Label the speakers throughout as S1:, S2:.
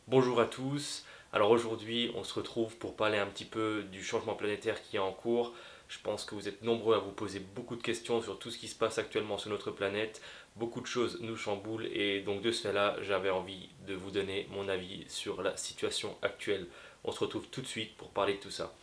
S1: Bonjour à tous, alors aujourd'hui on se retrouve pour parler un petit peu du changement planétaire qui est en cours. Je pense que vous êtes nombreux à vous poser beaucoup de questions sur tout ce qui se passe actuellement sur notre planète. Beaucoup de choses nous chamboulent et donc de ce fait-là j'avais envie de vous donner mon avis sur la situation actuelle. On se retrouve tout de suite pour parler de tout ça.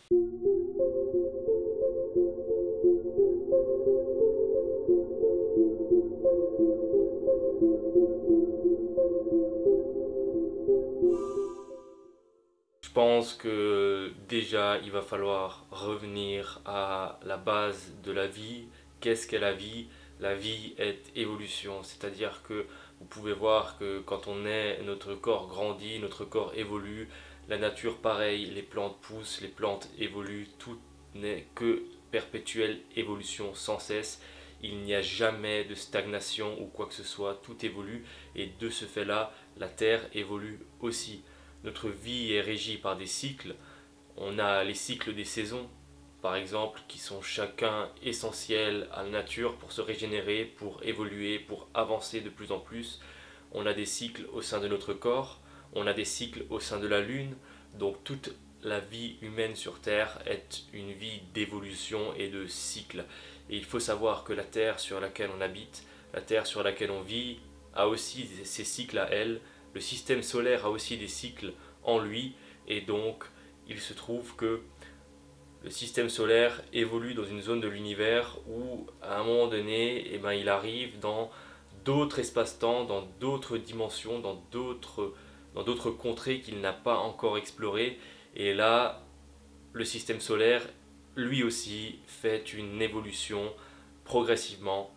S1: Je pense que déjà il va falloir revenir à la base de la vie. Qu'est-ce qu'est la vie? La vie est évolution, c'est-à-dire que vous pouvez voir que quand on est, notre corps grandit, notre corps évolue, la nature pareil, les plantes poussent, les plantes évoluent, tout n'est que perpétuelle évolution sans cesse. Il n'y a jamais de stagnation ou quoi que ce soit, tout évolue et de ce fait-là, la Terre évolue aussi. Notre vie est régie par des cycles. On a les cycles des saisons, par exemple, qui sont chacun essentiels à la nature pour se régénérer, pour évoluer, pour avancer de plus en plus. On a des cycles au sein de notre corps, on a des cycles au sein de la Lune. Donc toute la vie humaine sur Terre est une vie d'évolution et de cycles. Et il faut savoir que la Terre sur laquelle on habite, la Terre sur laquelle on vit, a aussi ses cycles à elle. Le système solaire a aussi des cycles en lui et donc il se trouve que le système solaire évolue dans une zone de l'univers où à un moment donné il arrive dans d'autres espaces-temps, dans d'autres dimensions, dans d'autres contrées qu'il n'a pas encore explorées et là le système solaire lui aussi fait une évolution progressivement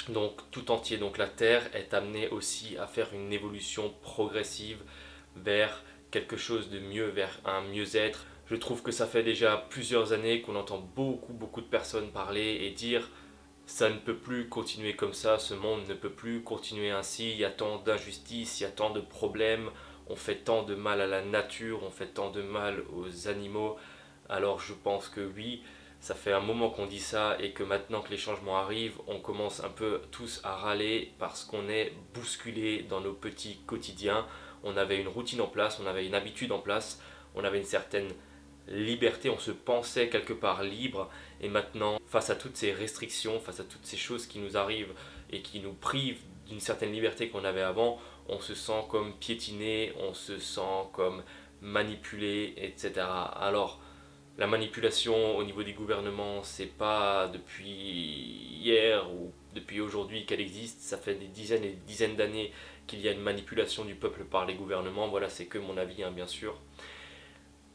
S1: donc tout entier. Donc la Terre est amenée aussi à faire une évolution progressive vers quelque chose de mieux, vers un mieux-être. Je trouve que ça fait déjà plusieurs années qu'on entend beaucoup de personnes parler et dire ça ne peut plus continuer comme ça, ce monde ne peut plus continuer ainsi, il y a tant d'injustices, il y a tant de problèmes, on fait tant de mal à la nature, on fait tant de mal aux animaux. Alors je pense que oui, ça fait un moment qu'on dit ça et que maintenant que les changements arrivent, on commence un peu tous à râler parce qu'on est bousculé dans nos petits quotidiens. On avait une routine en place, on avait une habitude en place, on avait une certaine liberté, on se pensait quelque part libre et maintenant face à toutes ces restrictions, face à toutes ces choses qui nous arrivent et qui nous privent d'une certaine liberté qu'on avait avant, on se sent comme piétiné, on se sent comme manipulé, etc. Alors la manipulation au niveau des gouvernements, c'est pas depuis hier ou depuis aujourd'hui qu'elle existe, ça fait des dizaines et des dizaines d'années qu'il y a une manipulation du peuple par les gouvernements, voilà c'est que mon avis hein, bien sûr.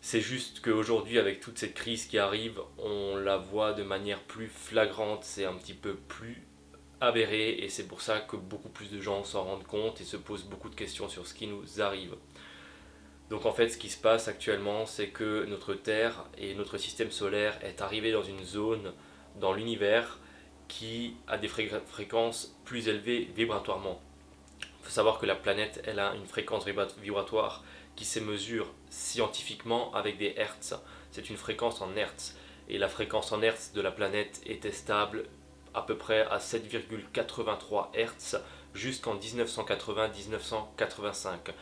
S1: C'est juste qu'aujourd'hui avec toute cette crise qui arrive, on la voit de manière plus flagrante, c'est un petit peu plus avéré et c'est pour ça que beaucoup plus de gens s'en rendent compte et se posent beaucoup de questions sur ce qui nous arrive. Donc en fait ce qui se passe actuellement c'est que notre Terre et notre système solaire est arrivé dans une zone dans l'univers qui a des fréquences plus élevées vibratoirement. Il faut savoir que la planète elle a une fréquence vibratoire qui se mesure scientifiquement avec des hertz. C'est une fréquence en hertz et la fréquence en hertz de la planète était stable à peu près à 7,83 Hz jusqu'en 1980-1985.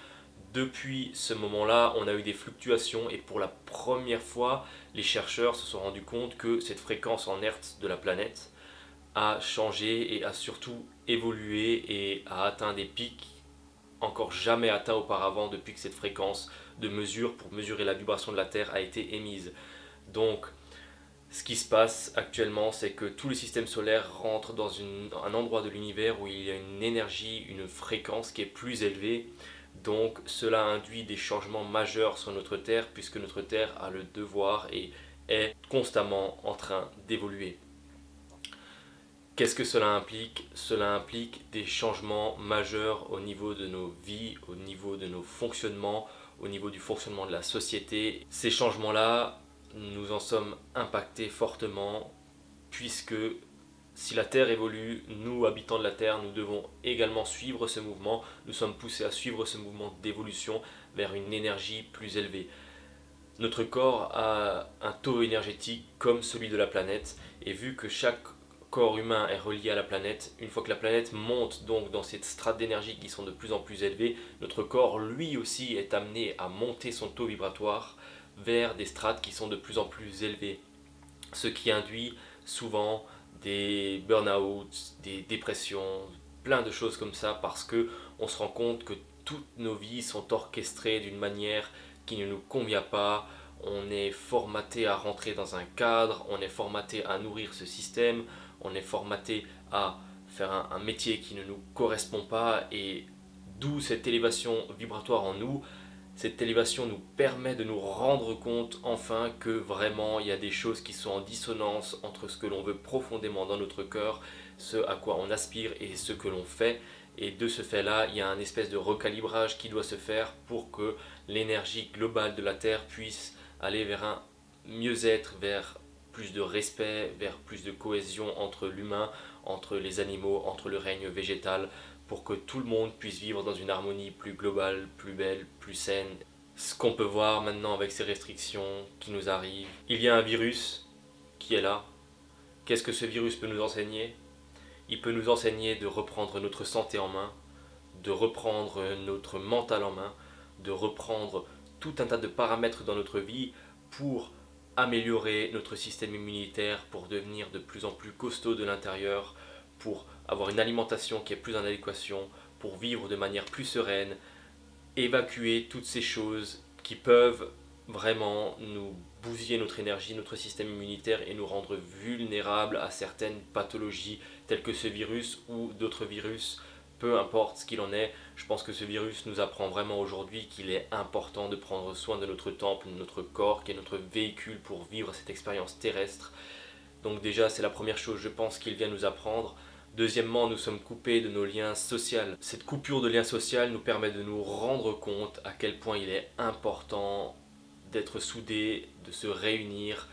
S1: Depuis ce moment-là, on a eu des fluctuations et pour la première fois, les chercheurs se sont rendus compte que cette fréquence en Hertz de la planète a changé et a surtout évolué et a atteint des pics encore jamais atteints auparavant depuis que cette fréquence de mesure pour mesurer la vibration de la Terre a été émise. Donc, ce qui se passe actuellement, c'est que tout le système solaire rentre dans un endroit de l'univers où il y a une énergie, une fréquence qui est plus élevée. Donc cela induit des changements majeurs sur notre Terre puisque notre Terre a le devoir et est constamment en train d'évoluer. Qu'est-ce que cela implique? Cela implique des changements majeurs au niveau de nos vies, au niveau de nos fonctionnements, au niveau du fonctionnement de la société. Ces changements-là, nous en sommes impactés fortement puisque si la Terre évolue, nous, habitants de la Terre, nous devons également suivre ce mouvement. Nous sommes poussés à suivre ce mouvement d'évolution vers une énergie plus élevée. Notre corps a un taux énergétique comme celui de la planète et vu que chaque corps humain est relié à la planète. Une fois que la planète monte donc dans ces strates d'énergie qui sont de plus en plus élevées, notre corps lui aussi est amené à monter son taux vibratoire vers des strates qui sont de plus en plus élevées. Ce qui induit souvent des burn-out, des dépressions, plein de choses comme ça parce que on se rend compte que toutes nos vies sont orchestrées d'une manière qui ne nous convient pas. On est formaté à rentrer dans un cadre, on est formaté à nourrir ce système, on est formaté à faire un métier qui ne nous correspond pas et d'où cette élévation vibratoire en nous. Cette élévation nous permet de nous rendre compte enfin que vraiment il y a des choses qui sont en dissonance entre ce que l'on veut profondément dans notre cœur, ce à quoi on aspire et ce que l'on fait. Et de ce fait-là, il y a un espèce de recalibrage qui doit se faire pour que l'énergie globale de la Terre puisse aller vers un mieux-être, vers plus de respect, vers plus de cohésion entre l'humain, entre les animaux, entre le règne végétal, pour que tout le monde puisse vivre dans une harmonie plus globale, plus belle, plus saine. Ce qu'on peut voir maintenant avec ces restrictions qui nous arrivent. Il y a un virus qui est là. Qu'est-ce que ce virus peut nous enseigner? Il peut nous enseigner de reprendre notre santé en main, de reprendre notre mental en main, de reprendre tout un tas de paramètres dans notre vie pour améliorer notre système immunitaire, pour devenir de plus en plus costaud de l'intérieur, pour avoir une alimentation qui est plus en adéquation, pour vivre de manière plus sereine, évacuer toutes ces choses qui peuvent vraiment nous bousiller notre énergie, notre système immunitaire et nous rendre vulnérables à certaines pathologies telles que ce virus ou d'autres virus, peu importe ce qu'il en est. Je pense que ce virus nous apprend vraiment aujourd'hui qu'il est important de prendre soin de notre temple, de notre corps, qui est notre véhicule pour vivre cette expérience terrestre. Donc déjà, c'est la première chose, je pense, qu'il vient nous apprendre. Deuxièmement, nous sommes coupés de nos liens sociaux. Cette coupure de liens sociaux nous permet de nous rendre compte à quel point il est important d'être soudés, de se réunir,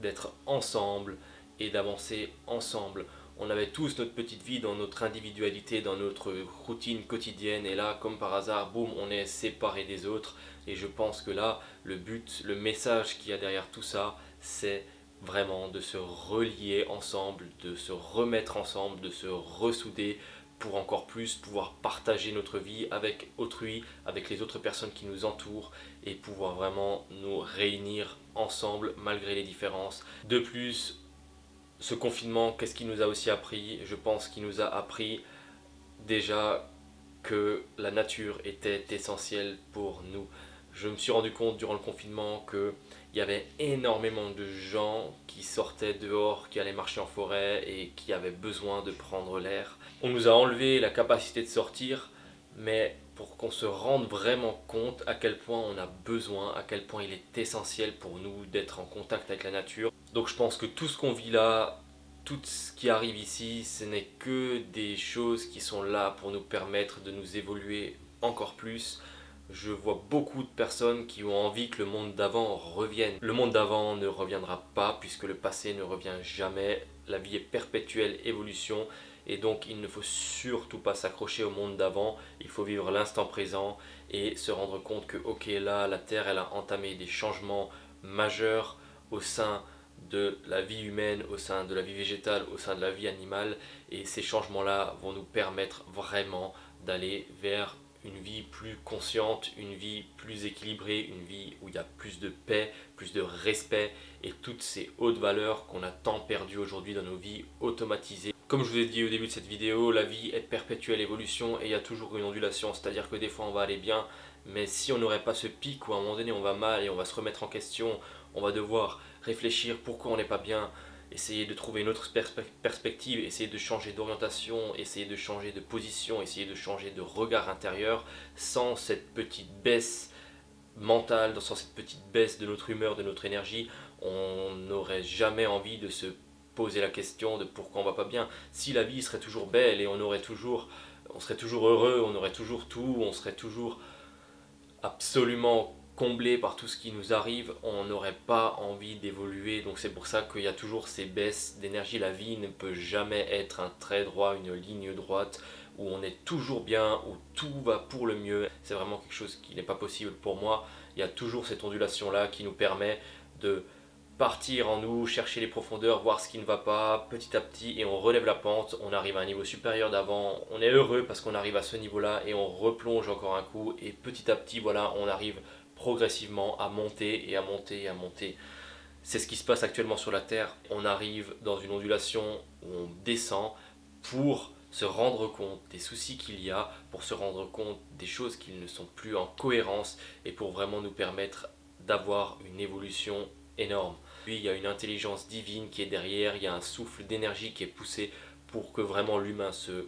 S1: d'être ensemble et d'avancer ensemble. On avait tous notre petite vie dans notre individualité, dans notre routine quotidienne et là, comme par hasard, boum, on est séparés des autres. Et je pense que là, le but, le message qu'il y a derrière tout ça, c'est vraiment de se relier ensemble, de se remettre ensemble, de se ressouder pour encore plus pouvoir partager notre vie avec autrui, avec les autres personnes qui nous entourent et pouvoir vraiment nous réunir ensemble malgré les différences. De plus, ce confinement, qu'est-ce qu'il nous a aussi appris? Je pense qu'il nous a appris déjà que la nature était essentielle pour nous. Je me suis rendu compte durant le confinement qu'il y avait énormément de gens qui sortaient dehors, qui allaient marcher en forêt et qui avaient besoin de prendre l'air. On nous a enlevé la capacité de sortir, mais pour qu'on se rende vraiment compte à quel point on a besoin, à quel point il est essentiel pour nous d'être en contact avec la nature. Donc je pense que tout ce qu'on vit là, tout ce qui arrive ici, ce n'est que des choses qui sont là pour nous permettre de nous évoluer encore plus. Je vois beaucoup de personnes qui ont envie que le monde d'avant revienne. Le monde d'avant ne reviendra pas puisque le passé ne revient jamais. La vie est perpétuelle évolution et donc il ne faut surtout pas s'accrocher au monde d'avant. Il faut vivre l'instant présent et se rendre compte que ok, là la Terre elle a entamé des changements majeurs au sein de la vie humaine, au sein de la vie végétale, au sein de la vie animale et ces changements là vont nous permettre vraiment d'aller vers une vie plus consciente, une vie plus équilibrée, une vie où il y a plus de paix, plus de respect et toutes ces hautes valeurs qu'on a tant perdues aujourd'hui dans nos vies automatisées. Comme je vous ai dit au début de cette vidéo, la vie est perpétuelle évolution et il y a toujours une ondulation, c'est-à-dire que des fois on va aller bien, mais si on n'aurait pas ce pic où à un moment donné on va mal et on va se remettre en question, on va devoir réfléchir pourquoi on n'est pas bien, essayer de trouver une autre perspective, essayer de changer d'orientation, essayer de changer de position, essayer de changer de regard intérieur, sans cette petite baisse mentale, sans cette petite baisse de notre humeur, de notre énergie, on n'aurait jamais envie de se poser la question de pourquoi on va pas bien. Si la vie serait toujours belle et on serait toujours heureux, on aurait toujours tout, on serait toujours absolument comblé par tout ce qui nous arrive, on n'aurait pas envie d'évoluer. Donc c'est pour ça qu'il y a toujours ces baisses d'énergie. La vie ne peut jamais être un trait droit, une ligne droite où on est toujours bien, où tout va pour le mieux. C'est vraiment quelque chose qui n'est pas possible pour moi. Il y a toujours cette ondulation là qui nous permet de partir en nous, chercher les profondeurs, voir ce qui ne va pas petit à petit et on relève la pente, on arrive à un niveau supérieur d'avant, on est heureux parce qu'on arrive à ce niveau-là et on replonge encore un coup et petit à petit voilà, on arrive progressivement à monter et à monter et à monter. C'est ce qui se passe actuellement sur la Terre, on arrive dans une ondulation où on descend pour se rendre compte des soucis qu'il y a, pour se rendre compte des choses qui ne sont plus en cohérence et pour vraiment nous permettre d'avoir une évolution énorme. Puis il y a une intelligence divine qui est derrière, il y a un souffle d'énergie qui est poussé pour que vraiment l'humain se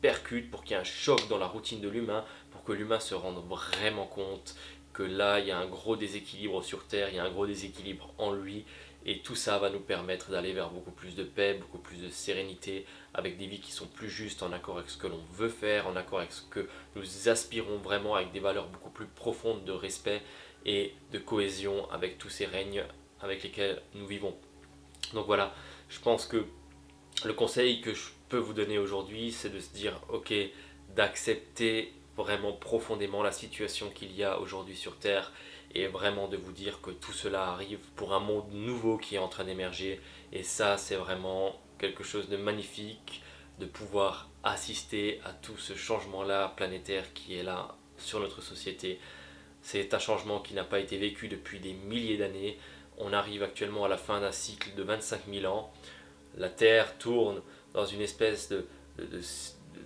S1: percute, pour qu'il y ait un choc dans la routine de l'humain, pour que l'humain se rende vraiment compte que là il y a un gros déséquilibre sur Terre, il y a un gros déséquilibre en lui et tout ça va nous permettre d'aller vers beaucoup plus de paix, beaucoup plus de sérénité, avec des vies qui sont plus justes, en accord avec ce que l'on veut faire, en accord avec ce que nous aspirons vraiment, avec des valeurs beaucoup plus profondes de respect et de cohésion avec tous ces règnes avec lesquels nous vivons. Donc voilà, je pense que le conseil que je peux vous donner aujourd'hui, c'est de se dire, ok, d'accepter vraiment profondément la situation qu'il y a aujourd'hui sur Terre et vraiment de vous dire que tout cela arrive pour un monde nouveau qui est en train d'émerger et ça c'est vraiment quelque chose de magnifique de pouvoir assister à tout ce changement là planétaire qui est là sur notre société. C'est un changement qui n'a pas été vécu depuis des milliers d'années. On arrive actuellement à la fin d'un cycle de 25 000 ans. La Terre tourne dans une espèce de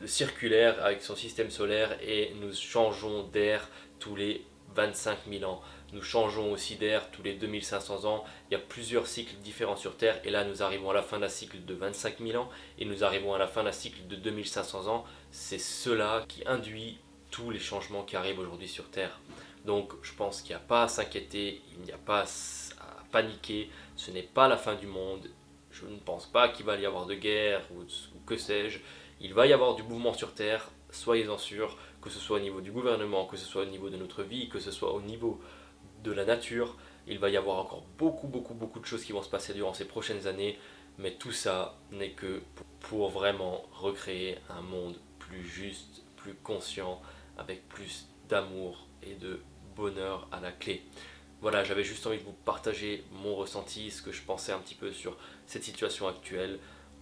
S1: circulaire avec son système solaire et nous changeons d'air tous les 25 000 ans. Nous changeons aussi d'air tous les 2500 ans. Il y a plusieurs cycles différents sur Terre et là nous arrivons à la fin d'un cycle de 25 000 ans et nous arrivons à la fin d'un cycle de 2500 ans. C'est cela qui induit tous les changements qui arrivent aujourd'hui sur Terre. Donc je pense qu'il n'y a pas à s'inquiéter, il n'y a pas à paniquer, ce n'est pas la fin du monde. Je ne pense pas qu'il va y avoir de guerre ou que sais-je. Il va y avoir du mouvement sur Terre, soyez-en sûrs, que ce soit au niveau du gouvernement, que ce soit au niveau de notre vie, que ce soit au niveau de la nature. Il va y avoir encore beaucoup de choses qui vont se passer durant ces prochaines années, mais tout ça n'est que pour vraiment recréer un monde plus juste, plus conscient, avec plus d'amour et de bonheur à la clé. Voilà, j'avais juste envie de vous partager mon ressenti, ce que je pensais un petit peu sur cette situation actuelle.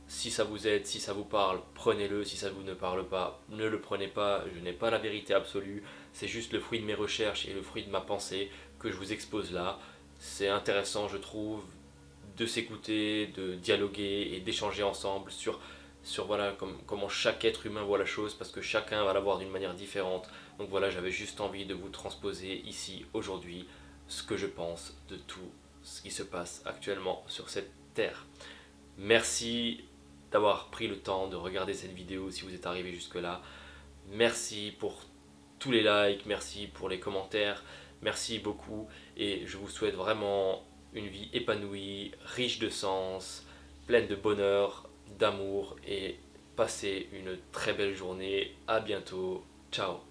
S1: Si ça vous aide, si ça vous parle, prenez-le. Si ça vous ne parle pas, ne le prenez pas. Je n'ai pas la vérité absolue. C'est juste le fruit de mes recherches et le fruit de ma pensée que je vous expose là. C'est intéressant, je trouve, de s'écouter, de dialoguer et d'échanger ensemble sur voilà, comment chaque être humain voit la chose, parce que chacun va la voir d'une manière différente. Donc voilà, j'avais juste envie de vous transposer ici, aujourd'hui, ce que je pense de tout ce qui se passe actuellement sur cette terre. Merci d'avoir pris le temps de regarder cette vidéo si vous êtes arrivé jusque là. Merci pour tous les likes, merci pour les commentaires, merci beaucoup et je vous souhaite vraiment une vie épanouie, riche de sens, pleine de bonheur, d'amour et passez une très belle journée. À bientôt. Ciao.